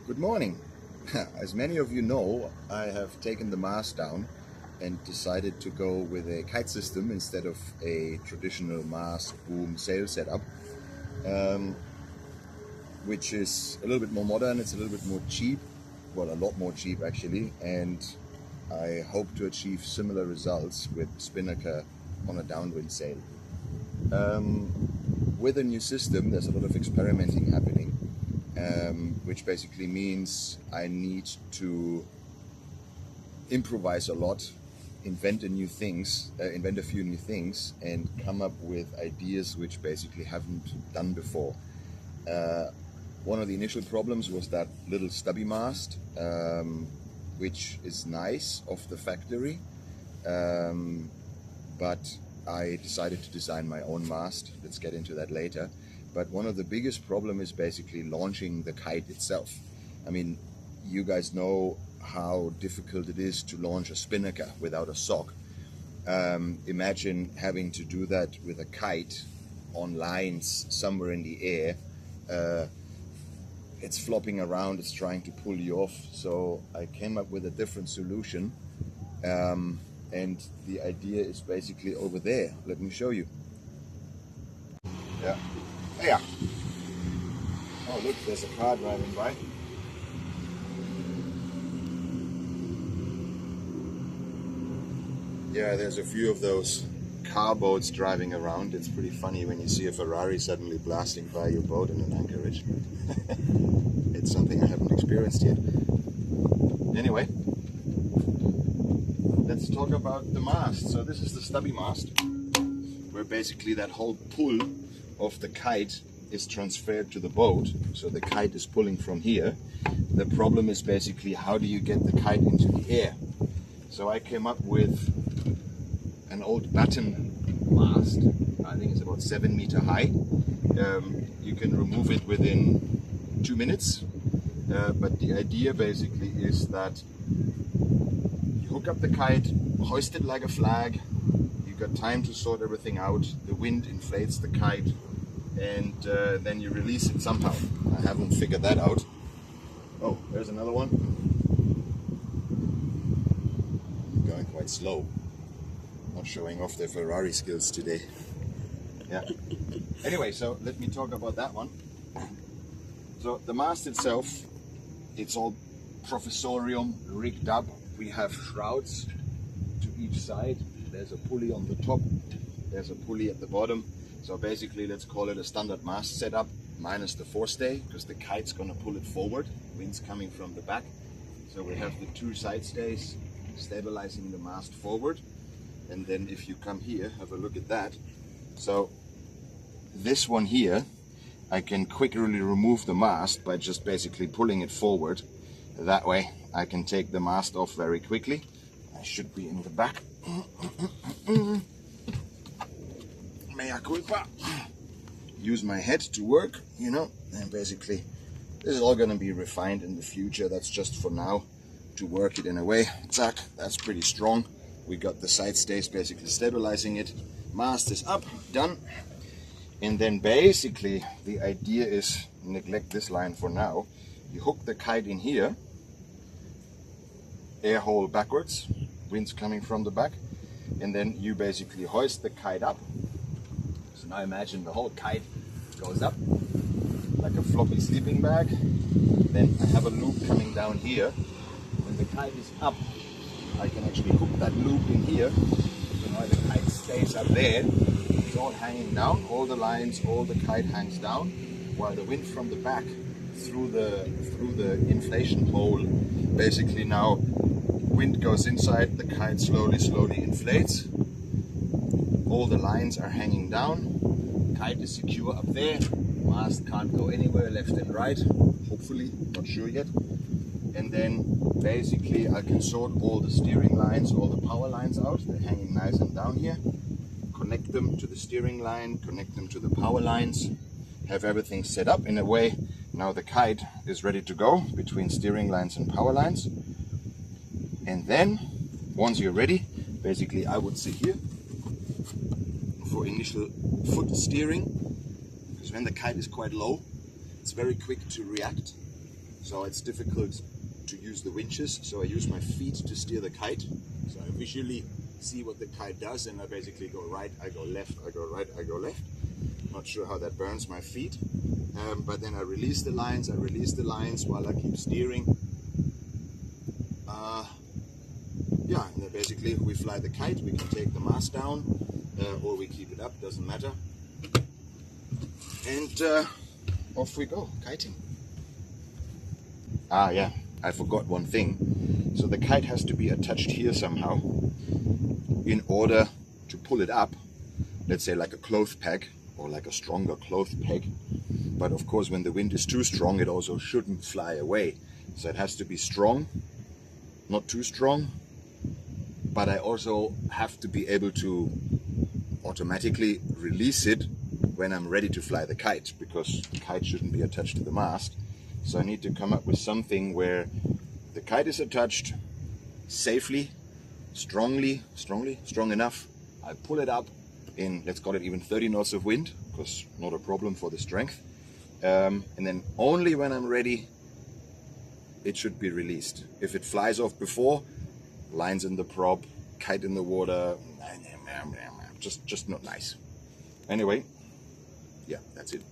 Good morning. As many of you know, I have taken the mast down and decided to go with a kite system instead of a traditional mast boom sail setup, which is a little bit more modern. It's a little bit more cheap, well, a lot more cheap actually, and I hope to achieve similar results with spinnaker on a downwind sail. With a new system, there's a lot of experimenting happening, which basically means I need to improvise a lot, invent a few new things, and come up with ideas which basically haven't done before. One of the initial problems was that little stubby mast, which is nice off the factory, but I decided to design my own mast. Let's get into that later. But one of the biggest problems is basically launching the kite itself. I mean, you guys know how difficult it is to launch a spinnaker without a sock. Imagine having to do that with a kite on lines somewhere in the air. It's flopping around, it's trying to pull you off. So I came up with a different solution. And the idea is basically over there. Let me show you. Yeah. Yeah. Oh, look, there's a car driving by. Yeah, there's a few of those car boats driving around. It's pretty funny when you see a Ferrari suddenly blasting by your boat in an anchorage. It's something I haven't experienced yet. Anyway, let's talk about the mast. So this is the stubby mast, where basically that whole pull of the kite is transferred to the boat. So the kite is pulling from here. The problem is basically, how do you get the kite into the air? So I came up with an old batten mast. I think it's about 7 meters high. You can remove it within 2 minutes. But the idea basically is that you hook up the kite, hoist it like a flag. You've got time to sort everything out. The wind inflates the kite, and then you release it somehow. I haven't figured that out. Oh, there's another one. Going quite slow. Not showing off their Ferrari skills today. Yeah. Anyway, so let me talk about that one. So the mast itself, it's all professorium rigged up. We have shrouds to each side. There's a pulley on the top. There's a pulley at the bottom. So basically, let's call it a standard mast setup minus the forestay, because the kite's going to pull it forward. Wind's coming from the back. So we have the 2 side stays stabilizing the mast forward. And then if you come here, have a look at that. So this one here, I can quickly remove the mast by just basically pulling it forward. That way I can take the mast off very quickly. I should be in the back. Mea culpa. Use my head to work, you know, and basically this is all going to be refined in the future. That's just for now to work it in a way. Zack, that's pretty strong. We got the side stays basically stabilizing it. Mast is up, done. And then basically the idea is, neglect this line for now. You hook the kite in here, air hole backwards, wind's coming from the back, and then you basically hoist the kite up. So now imagine the whole kite goes up like a floppy sleeping bag. Then I have a loop coming down here. When the kite is up, I can actually hook that loop in here. So now the kite stays up there. It's all hanging down, all the lines, all the kite hangs down, while the wind from the back through the inflation hole, basically now wind goes inside, the kite slowly inflates. All the lines are hanging down, kite is secure up there, mast can't go anywhere left and right, hopefully, not sure yet. And then basically I can sort all the steering lines, all the power lines out. They're hanging nice and down here. Connect them to the steering line, connect them to the power lines, have everything set up in a way. Now the kite is ready to go between steering lines and power lines. And then, once you're ready, basically I would sit here for initial foot steering, because when the kite is quite low, it's very quick to react. so it's difficult to use the winches, so I use my feet to steer the kite. So I visually see what the kite does, and I basically go right, I go left, I go right, I go left. Not sure how that burns my feet, but then I release the lines while I keep steering. Yeah, and then basically we fly the kite, we can take the mast down, or we keep it up, doesn't matter. And off we go, kiting. Ah yeah, I forgot one thing. So the kite has to be attached here somehow in order to pull it up, let's say like a clothes peg or like a stronger clothes peg. But of course when the wind is too strong, it also shouldn't fly away. So it has to be strong, not too strong, but I also have to be able to automatically release it when I'm ready to fly the kite, because the kite shouldn't be attached to the mast. So I need to come up with something where the kite is attached safely, strong enough. I pull it up in, let's call it even 30 knots of wind, because not a problem for the strength. And then only when I'm ready, it should be released. If it flies off before, lines in the prop, kite in the water, just not nice. Anyway, yeah, that's it.